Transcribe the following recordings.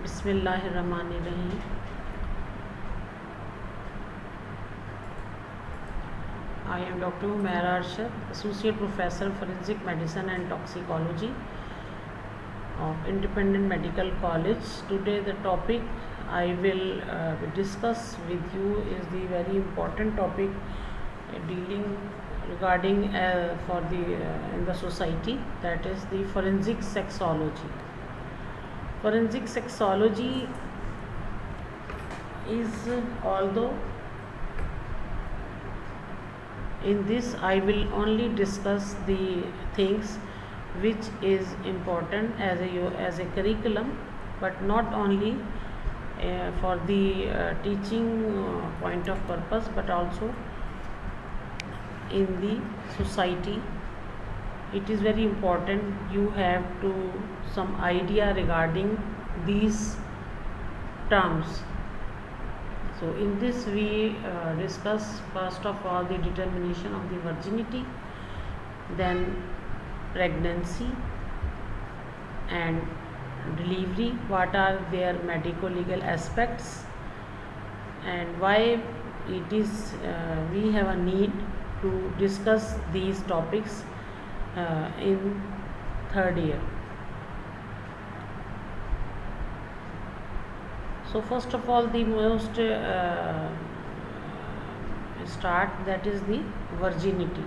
बिस्मिल्लाहिर्रहमानिर्रहीम। I am Dr. Umaira Arshad, Associate Professor Forensic Medicine and Toxicology of Independent Medical College. Today the topic I will discuss with you is the very important topic dealing regarding for the in the society, that is the forensic sexology. Forensic sexology is although in this I will only discuss the things which is important as a curriculum, but not only for the teaching point of purpose, but also in the society. It is very important you have to some idea regarding these terms. So in this we discuss first of all the determination of the virginity, then pregnancy and delivery, what are their medico-legal aspects, and why it is we have a need to discuss these topics in third year. So first of all, the most start, that is the virginity.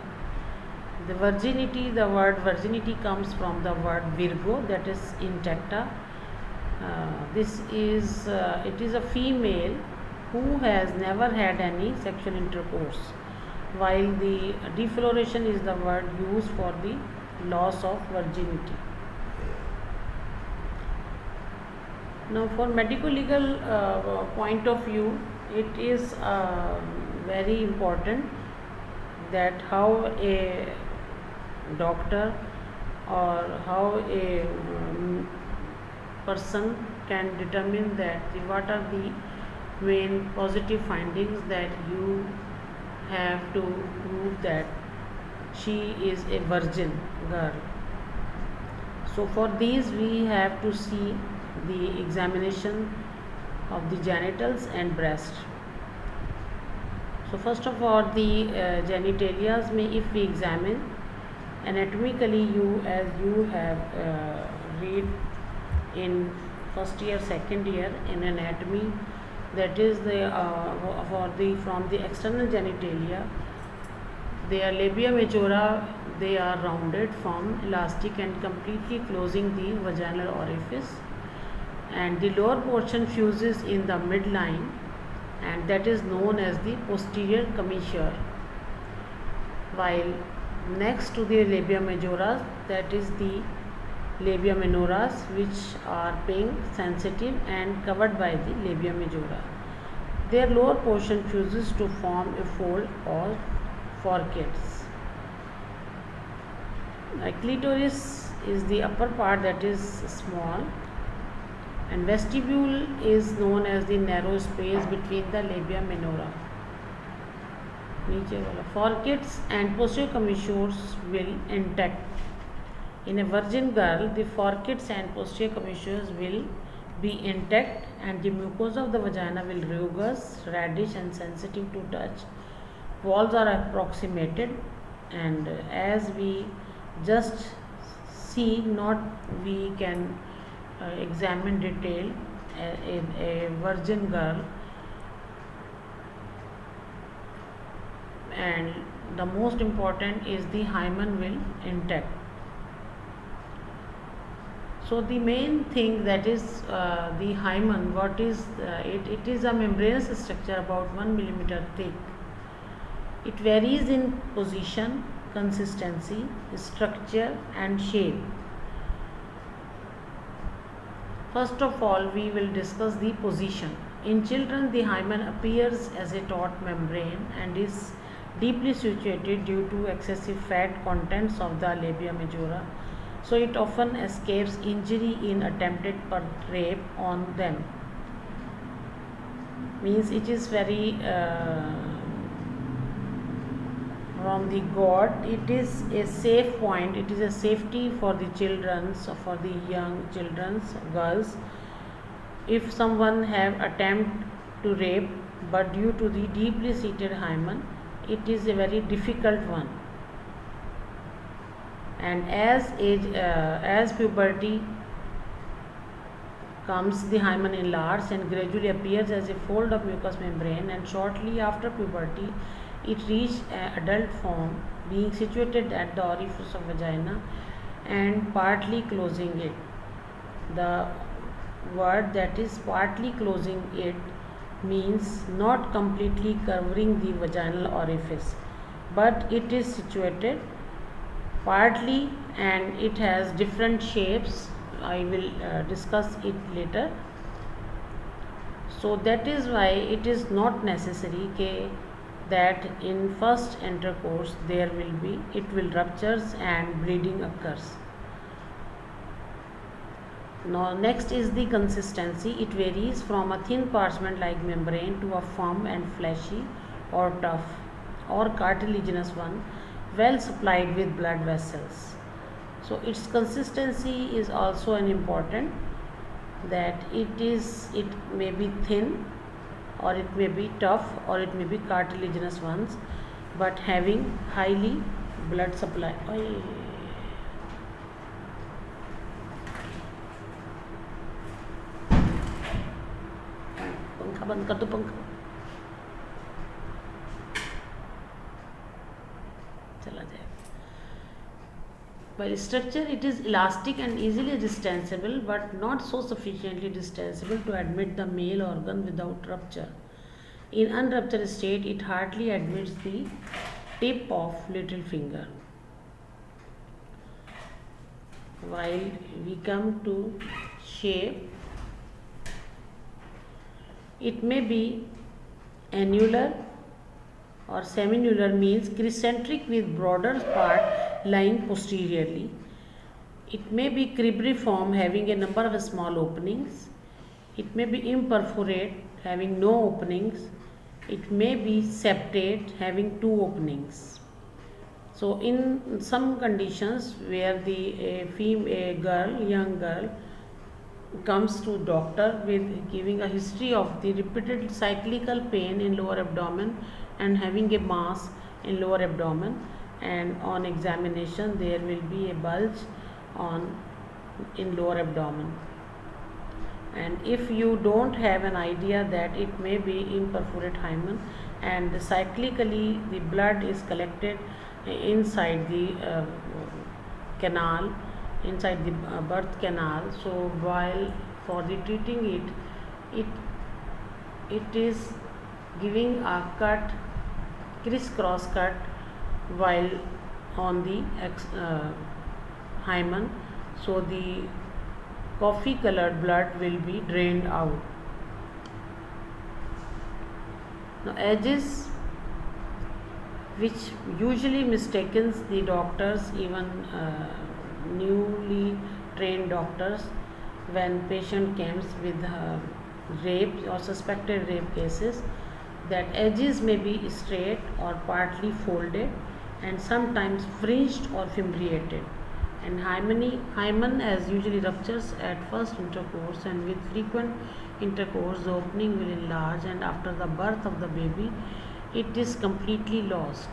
The virginity, the word virginity comes from the word virgo, that is intacta. This is it is a female who has never had any sexual intercourse, while the defloration is the word used for the loss of virginity. Now, for medico-legal point of view, it is very important that how a doctor or how a person can determine that what are the main positive findings that you have to prove that she is a virgin girl. So for these we have to see the examination of the genitals and breast. So first of all, the genitalia, if we examine anatomically, as you have read in first year, second year in anatomy, that is the from the external genitalia, their labia majora, they are rounded, form elastic and completely closing the vaginal orifice, and the lower portion fuses in the midline, and that is known as the posterior commissure, while next to the labia majora, that is the labia minoras, which are pink, sensitive and covered by the labia majora. Their lower portion fuses to form a fold or forceps. Clitoris is the upper part, that is small, and vestibule is known as the narrow space between the labia minora. Forceps and posterior commissures will intact. In a virgin girl, the forceps and posterior commissures will be intact, and the mucosa of the vagina will rugose, reddish and sensitive to touch. Walls are approximated, and as we just see, not we can examine detail a virgin girl, and the most important is the hymen will intact. So the main thing, that is the hymen, what is it is a membranous structure about 1 millimeter thick. It varies in position, consistency, structure and shape. First of all, we will discuss the position. In children, the hymen appears as a taut membrane and is deeply situated due to excessive fat contents of the labia majora. So it often escapes injury in attempted rape on them. Means it is very from the God, it is a safe point, it is a safety for the children's, for the young children's girls, if someone have attempt to rape, but due to the deeply seated hymen, it is a very difficult one. And as puberty comes, the hymen enlarges and gradually appears as a fold of mucous membrane, and shortly after puberty it reaches adult form, being situated at the orifice of vagina and partly closing it. The word that is partly closing it means not completely covering the vaginal orifice, but it is situated partly and it has different shapes. I will discuss it later. So that is why it is not necessary that in first intercourse it will ruptures and bleeding occurs. Now next is the consistency. It varies from a thin parchment like membrane to a firm and fleshy or tough or cartilaginous one, well supplied with blood vessels. So its consistency is also an important, that it may be thin or it may be tough or it may be cartilaginous ones, but having highly blood supply. पंखा बंद कर दो, पंखा चला जाएगा. By structure, it is elastic and easily distensible, but not so sufficiently distensible to admit the male organ without rupture. In unruptured state, it hardly admits the tip of little finger. While we come to shape, it may be annular or semiannular, means crescentric with broader part lying posteriorly. It may be cribriform, having a number of small openings. It may be imperforate, having no openings. It may be septate, having 2 openings. So in some conditions where young girl comes to doctor with giving a history of the repeated cyclical pain in lower abdomen and having a mass in lower abdomen, and on examination there will be a bulge in lower abdomen, and if you don't have an idea that it may be imperforate hymen and cyclically the blood is collected inside the canal, inside the birth canal, so while for the treating it is giving a cut, crisscross cut, while on the hymen, so the coffee colored blood will be drained out. Now edges, which usually mistakens the doctors, even newly trained doctors, when patient comes with rape or suspected rape cases, that edges may be straight or partly folded and sometimes fringed or fimbriated, and hymen as usually ruptures at first intercourse, and with frequent intercourse the opening will enlarge, and after the birth of the baby it is completely lost.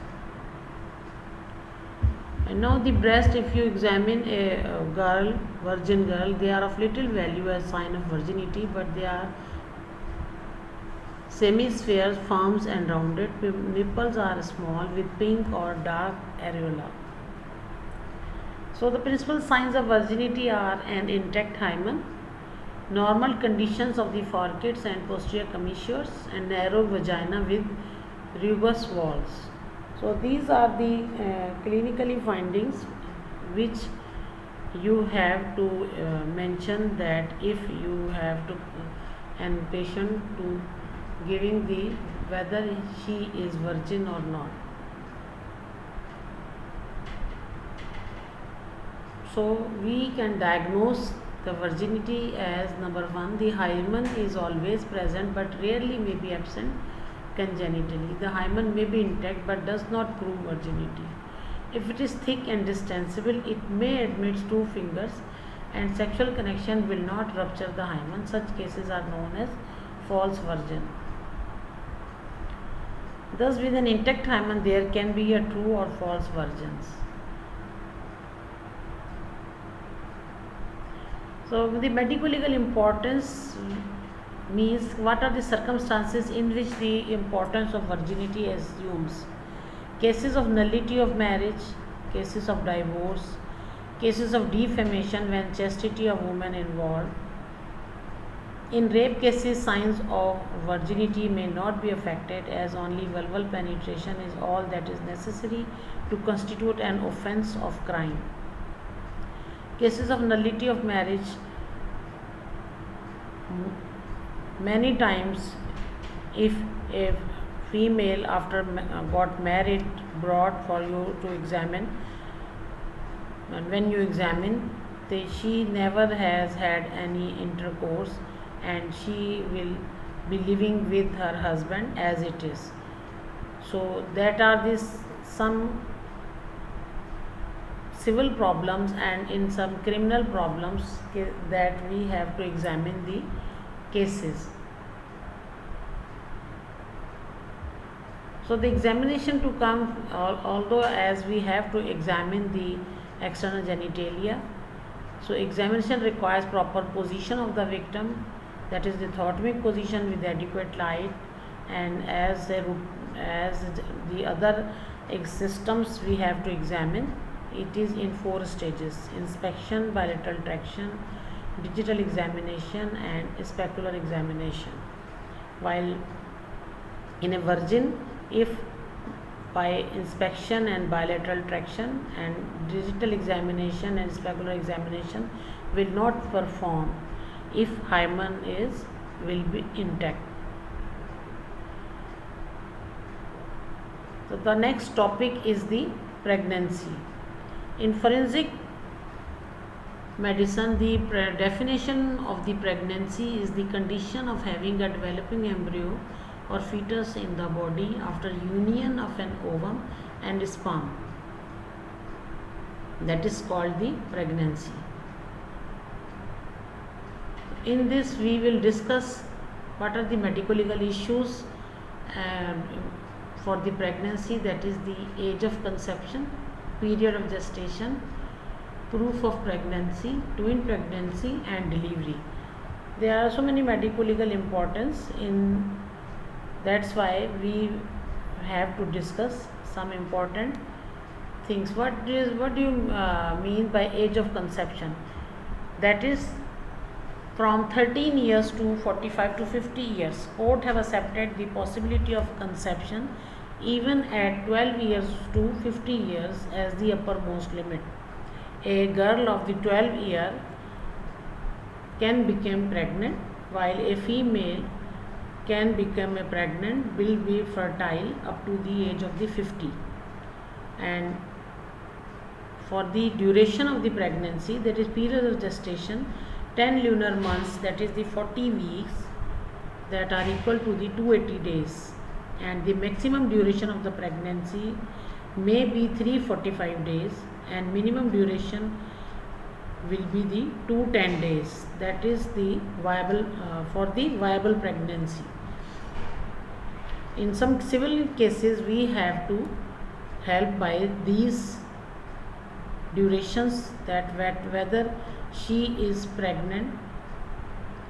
And now the breast, if you examine a girl, virgin girl, they are of little value as sign of virginity, but they are semi-spheres, firm and rounded. Nipples are small with pink or dark areola. So the principal signs of virginity are an intact hymen, normal conditions of the forceps and posterior commissures, and narrow vagina with rugous walls. So these are the clinically findings which you have to mention, that if you have to and patient to giving the whether she is virgin or not. So we can diagnose the virginity as number 1, the hymen is always present but rarely may be absent congenitally. The hymen may be intact but does not prove virginity. If it is thick and distensible, it may admit 2 fingers and sexual connection will not rupture the hymen. Such cases are known as false virgin. Thus, with an intact hymen, there can be a true or false virgins. So, the medico-legal importance means what are the circumstances in which the importance of virginity assumes. Cases of nullity of marriage, cases of divorce, cases of defamation when chastity of woman involved. In rape cases, signs of virginity may not be affected, as only vulval penetration is all that is necessary to constitute an offense of crime. Cases of nullity of marriage, many times if a female after got married brought for you to examine, and when you examine, she never has had any intercourse and she will be living with her husband as it is. So that are some civil problems, and in some criminal problems that we have to examine the cases. So the examination to come, although as we have to examine the external genitalia, so examination requires proper position of the victim, that is the thoracic position with adequate light, and as the other systems we have to examine. It is in 4 stages: inspection, bilateral traction, digital examination, and specular examination. While in a virgin, if by inspection and bilateral traction and digital examination and specular examination will not perform, if hymen will be intact. So the next topic is the pregnancy. In forensic medicine, the definition of the pregnancy is the condition of having a developing embryo or fetus in the body after union of an ovum and sperm. That is called the pregnancy. In this we will discuss what are the medico-legal issues for the pregnancy, that is the age of conception, period of gestation, proof of pregnancy, twin pregnancy, and delivery. There are so many medico-legal importance in, that's why we have to discuss some important things. What do you mean by age of conception? That is from 13 years to 45 to 50 years. Court have accepted the possibility of conception even at 12 years to 50 years as the uppermost limit. A girl of the 12 year can become pregnant, while a female can become pregnant, will be fertile up to the age of the 50. And for the duration of the pregnancy, that is period of gestation, 10 lunar months, that is the 40 weeks, that are equal to the 280 days, and the maximum duration of the pregnancy may be 345 days, and minimum duration will be the 210 days. That is the viable for the viable pregnancy. In some civil cases we have to help by these durations, that whether she is pregnant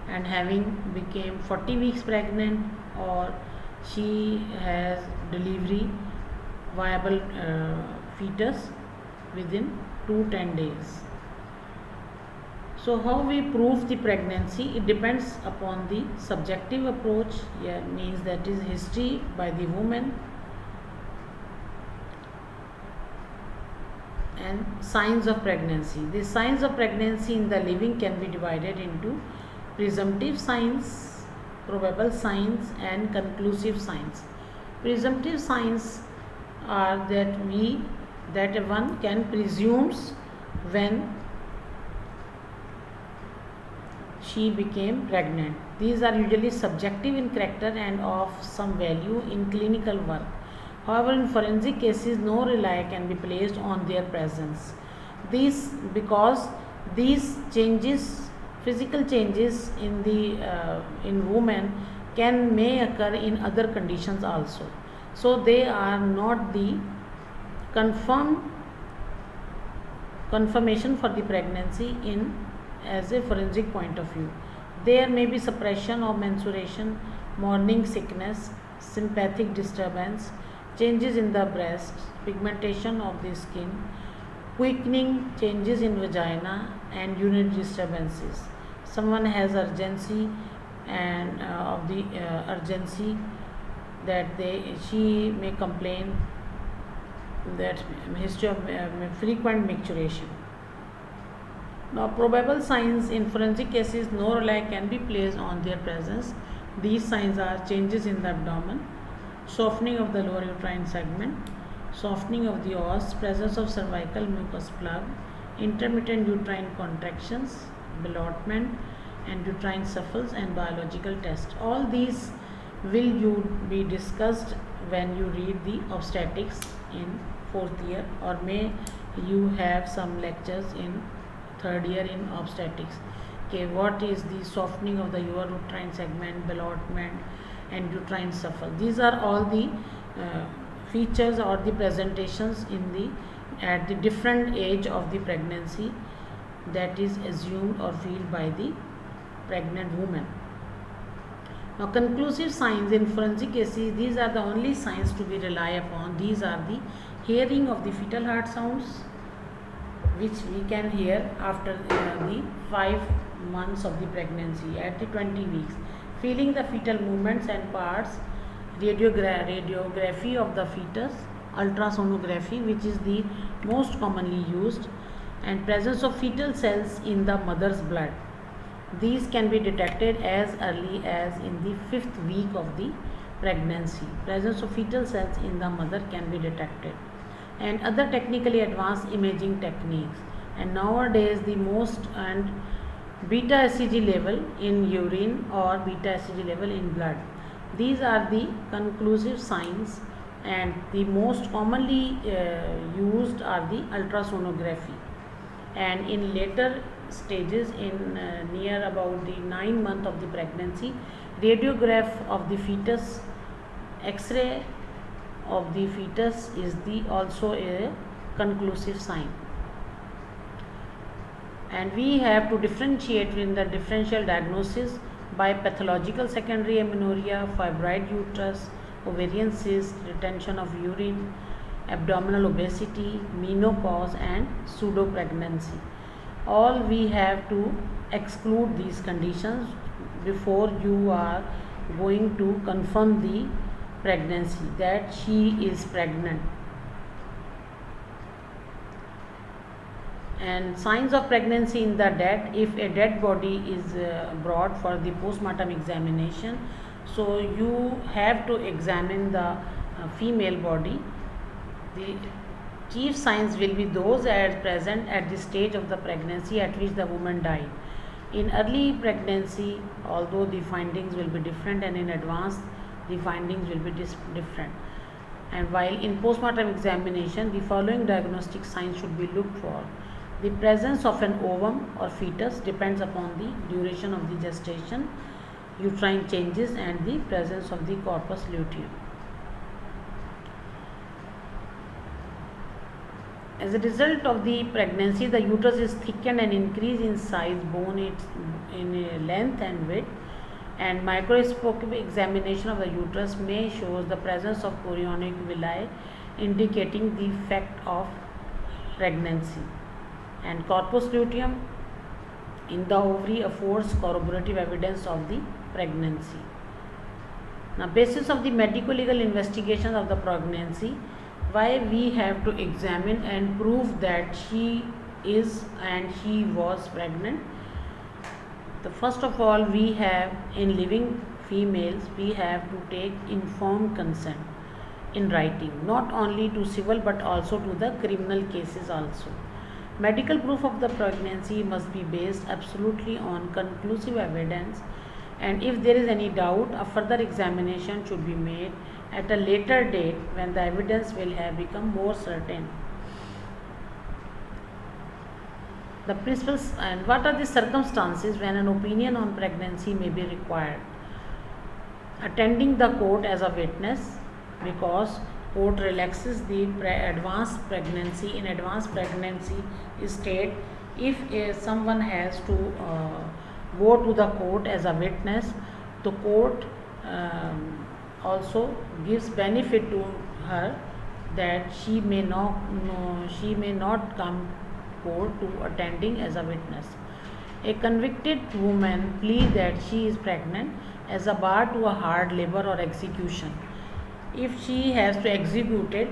and having became 40 weeks pregnant, or she has delivery viable fetus within 210 days. So how we prove the pregnancy? It depends upon the subjective approach, means that is history by the woman, and signs of pregnancy. The signs of pregnancy in the living can be divided into presumptive signs, probable signs, and conclusive signs. Presumptive signs are that one can presumes when she became pregnant. These are usually subjective in character and of some value in clinical work. However, in forensic cases, no rely can be placed on their presence. This because These changes, physical changes in women may occur in other conditions also. So they are not the confirmation for the pregnancy in as a forensic point of view. There may be suppression of menstruation, morning sickness, sympathetic disturbance, changes in the breast, pigmentation of the skin, quickening, changes in vagina, and urinary disturbances. Someone has urgency and of the urgency that she may complain that history of frequent micturition. Now, probable signs in forensic cases, no rely can be placed on their presence. These signs are changes in the abdomen, softening of the lower uterine segment, softening of the os, presence of cervical mucus plug, intermittent uterine contractions, ballotment, and uterine shuffles, and biological tests. All these will be discussed when you read the obstetrics in 4th year, or may you have some lectures in 3rd year in obstetrics. Okay, what is the softening of the uterine segment, ballotment, and uterine shuffle? These are all the features or the presentations at the different age of the pregnancy that is assumed or felt by the pregnant woman. Now, conclusive signs in forensic cases, these are the only signs to be relied upon. These are the hearing of the fetal heart sounds, which we can hear after the 5 months of the pregnancy at the 20 weeks. Feeling the fetal movements and parts, radiography of the fetus, ultrasonography, which is the most commonly used, and presence of fetal cells in the mother's blood. These can be detected as early as in the 5th week of the pregnancy. Presence of fetal cells in the mother can be detected, and other technically advanced imaging techniques. And nowadays the most and beta HCG level in urine or beta HCG level in blood. These are the conclusive signs, and the most commonly used are the ultrasonography. And in later stages, in near about the 9 month of the pregnancy, radiograph of the fetus, X-ray of the fetus is also a conclusive sign. And we have to differentiate in the differential diagnosis by pathological secondary amenorrhea, fibroid uterus, ovarian cyst, retention of urine, abdominal obesity, menopause, and pseudo pregnancy. All we have to exclude these conditions before you are going to confirm the pregnancy that she is pregnant. And signs of pregnancy in the dead: if a dead body is brought for the postmortem examination, so you have to examine the female body. The chief signs will be those as present at the stage of the pregnancy at which the woman died. In early pregnancy, although the findings will be different, and in advance the findings will be different. And while in postmortem examination, the following diagnostic signs should be looked for: the presence of an ovum or fetus depends upon the duration of the gestation, uterine changes, and the presence of the corpus luteum. As a result of the pregnancy, the uterus is thickened and increased in size, bone in length and width, and microscopic examination of the uterus may show the presence of chorionic villi, indicating the fact of pregnancy. And corpus luteum in the ovary affords corroborative evidence of the pregnancy. Now, basis of the medico-legal investigation of the pregnancy, why we have to examine and prove that she is and she was pregnant. The first of all, we have in living females, we have to take informed consent in writing, not only to civil but also to the criminal cases also. Medical proof of the pregnancy must be based absolutely on conclusive evidence, and if there is any doubt, a further examination should be made at a later date when the evidence will have become more certain. The principles and what are the circumstances when an opinion on pregnancy may be required? Attending the court as a witness, because court relaxes the advanced pregnancy. In advanced pregnancy state, if someone has to go to the court as a witness, the court also gives benefit to her that she may not come court to attending as a witness. A convicted woman pleads that she is pregnant as a bar to a hard labor or execution. If she has to execute it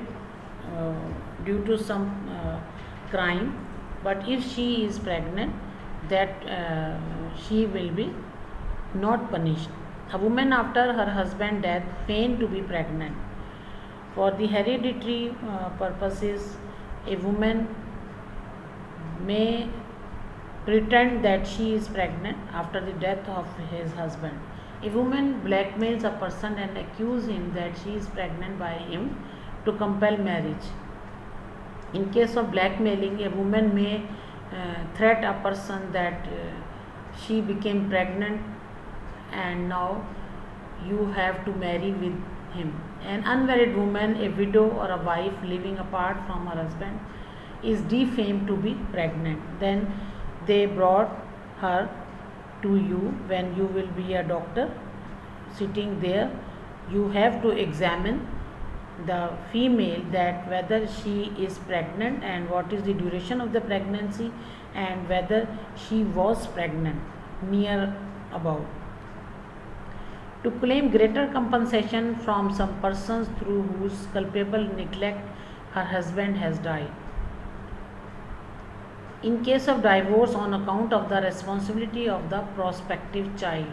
due to some crime, but if she is pregnant, that she will be not punished. A woman after her husband's death feigned to be pregnant. For the hereditary purposes, a woman may pretend that she is pregnant after the death of his husband. A woman blackmails a person and accuses him that she is pregnant by him to compel marriage. In case of blackmailing, a woman may threat a person that she became pregnant and now you have to marry with him. An unmarried woman, a widow or a wife living apart from her husband, is defamed to be pregnant. Then they brought her to you. When you will be a doctor sitting there, you have to examine the female that whether she is pregnant and what is the duration of the pregnancy and whether she was pregnant near about. To claim greater compensation from some persons through whose culpable neglect her husband has died. In case of divorce on account of the responsibility of the prospective child.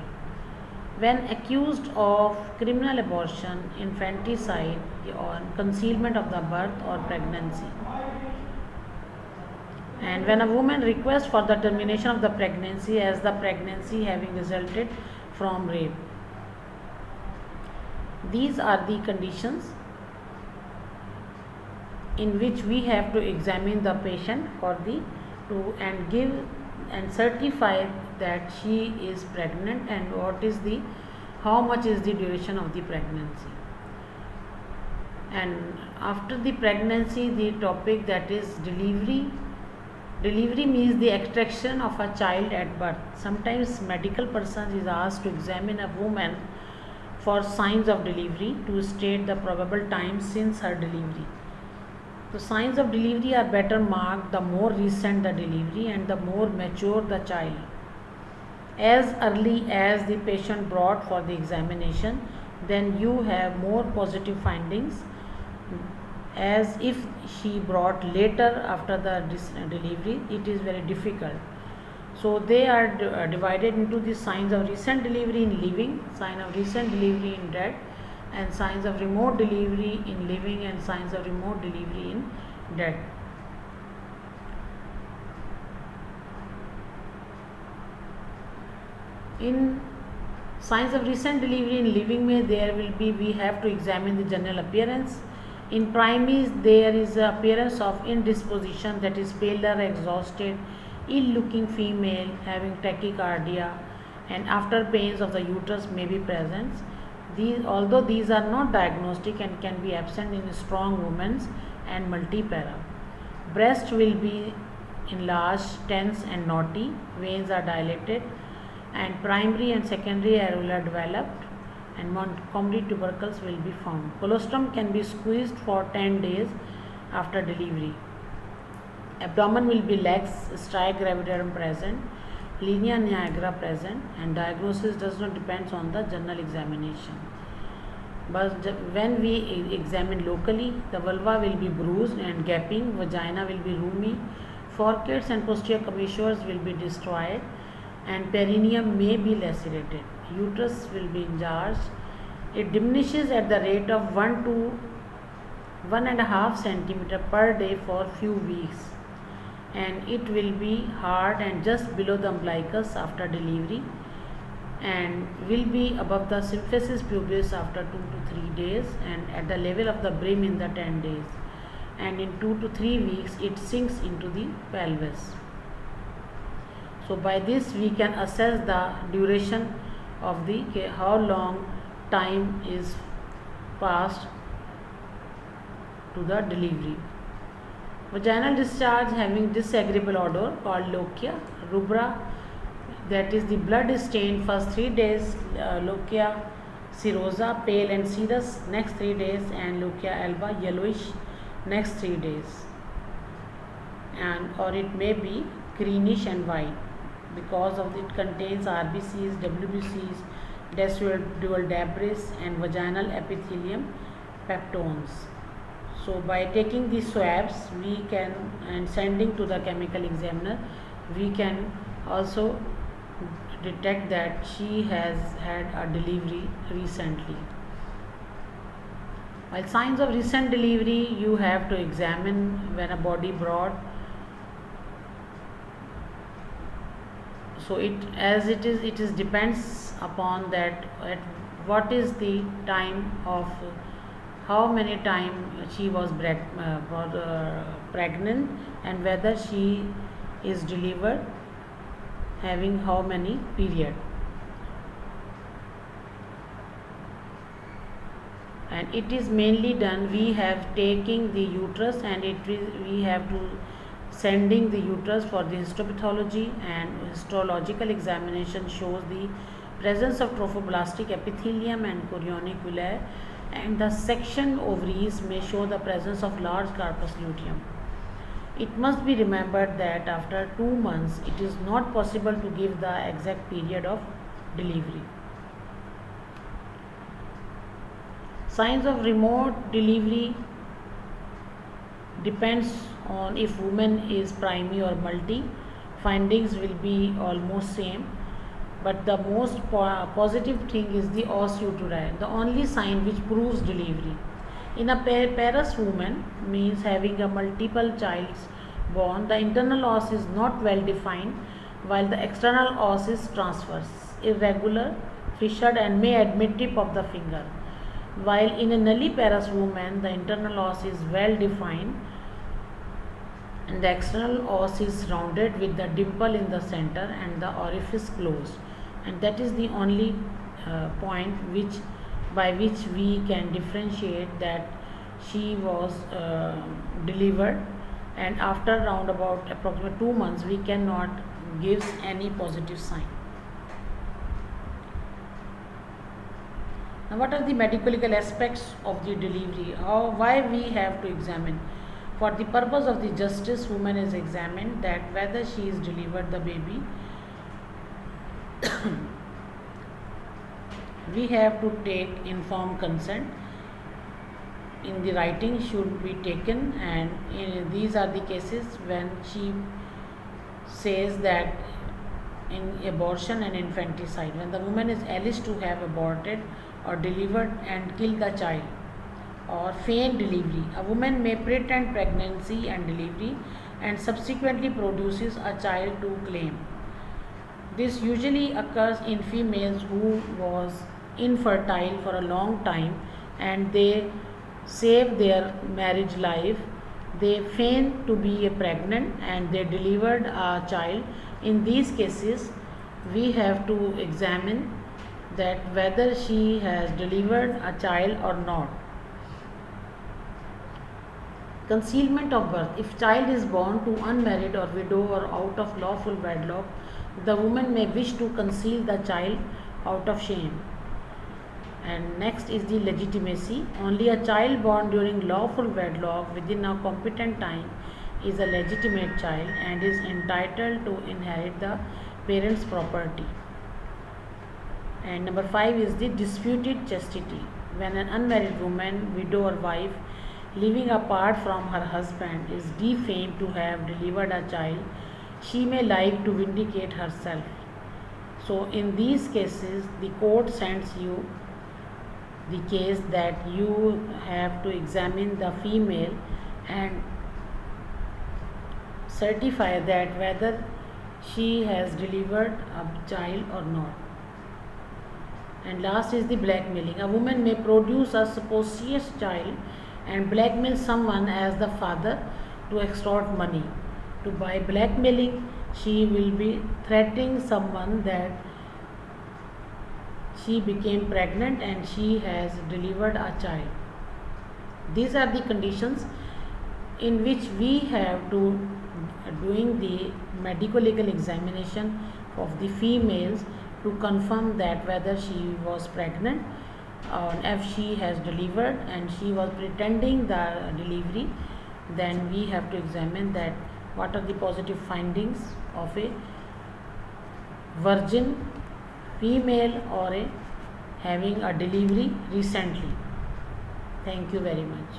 When accused of criminal abortion, infanticide, or concealment of the birth or pregnancy. And when a woman requests for the termination of the pregnancy as the pregnancy having resulted from rape. These are the conditions in which we have to examine the patient for the and give and certify that she is pregnant and how much is the duration of the pregnancy. And after the pregnancy, the topic that is delivery. Delivery means the extraction of a child at birth. Sometimes medical person is asked to examine a woman for signs of delivery to state the probable time since her delivery. The signs of delivery are better marked the more recent the delivery and the more mature the child. As early as the patient brought for the examination, then you have more positive findings. As if she brought later after the delivery, it is very difficult. So they are divided into the signs of recent delivery in living, sign of recent delivery in dead, and signs of remote delivery in living and signs of remote delivery in dead. In signs of recent delivery in living we have to examine the general appearance. In primaries, there is the appearance of indisposition, that is paler, exhausted, ill-looking female having tachycardia, and after pains of the uterus may be present. Although these are not diagnostic and can be absent in strong women and multipara. Breast will be enlarged, tense and knotty, veins are dilated, and primary and secondary areola developed, and Montgomery tubercles will be found. Colostrum can be squeezed for 10 days after delivery. Abdomen will be lax, striate gravidarum present, linea niagara present, and diagnosis does not depend on the general examination. But when we examine locally, the vulva will be bruised and gaping, vagina will be roomy, forceps and posterior commissures will be destroyed, and perineum may be lacerated. Uterus will be enlarged. It diminishes at the rate of 1 to 1.5 centimeter per day for few weeks, and it will be hard and just below the umbilicus after delivery, and will be above the symphysis pubis after 2 to 3 days, and at the level of the brim in the 10 days, and in 2 to 3 weeks it sinks into the pelvis. So by this we can assess the duration of the how long time is passed to the delivery. Vaginal discharge having disagreeable odor called lochia. Rubra, that is the blood is stained first 3 days, lochia serosa pale and serous next 3 days, and lochia alba yellowish next 3 days, and or it may be greenish and white because of it contains RBCs, WBCs, decidual debris and vaginal epithelium peptones. So by taking these swabs we can, and sending to the chemical examiner, we can also detect that she has had a delivery recently. While signs of recent delivery, you have to examine when a body brought. So it is depends upon that at what is the time of how many time she was pregnant, and whether she is delivered having how many period. And it is mainly done, we have taking the uterus, and we have to sending the uterus for the histopathology, and histological examination shows the presence of trophoblastic epithelium and chorionic villi, and the section ovaries may show the presence of large corpus luteum. It must be remembered that after 2 months it is not possible to give the exact period of delivery. Signs of remote delivery depends on if woman is primary or multi. Findings will be almost same, but the most positive thing is the os uteri, the only sign which proves delivery. In a parous woman, means having a multiple childs born, the internal os is not well defined, while the external os is transverse, irregular, fissured, and may admit tip of the finger. While in a nulliparous woman, the internal os is well defined and the external os is rounded with the dimple in the center and the orifice closed, and that is the only point by which we can differentiate that she was delivered, and after round about approximately 2 months we cannot give any positive sign. Now, what are the medical aspects of the delivery? Why we have to examine? For the purpose of the justice, woman is examined that whether she is delivered the baby. We have to take informed consent. In the writing should be taken, and these are the cases when she says that in abortion and infanticide, when the woman is alleged to have aborted or delivered and killed the child, or feigned delivery. A woman may pretend pregnancy and delivery and subsequently produces a child to claim. This usually occurs in females who was infertile for a long time and they save their marriage life. They feign to be pregnant and they delivered a child. In these cases, we have to examine that whether she has delivered a child or not. Concealment of birth. If child is born to unmarried or widow or out of lawful wedlock, the woman may wish to conceal the child out of shame. And next is the legitimacy. Only a child born during lawful wedlock within a competent time is a legitimate child and is entitled to inherit the parents' property. And number 5 is the disputed chastity. When an unmarried woman, widow or wife, living apart from her husband is defamed to have delivered a child, she may like to vindicate herself. So in these cases, the court sends you the case that you have to examine the female and certify that whether she has delivered a child or not. And last is the blackmailing. A woman may produce a supposed child and blackmail someone as the father to extort money. By blackmailing, she will be threatening someone that she became pregnant and she has delivered a child. These are the conditions in which we have to doing the medico legal examination of the females to confirm that whether she was pregnant or if she has delivered and she was pretending the delivery. Then we have to examine that what are the positive findings of a virgin female or a having a delivery recently. Thank you very much.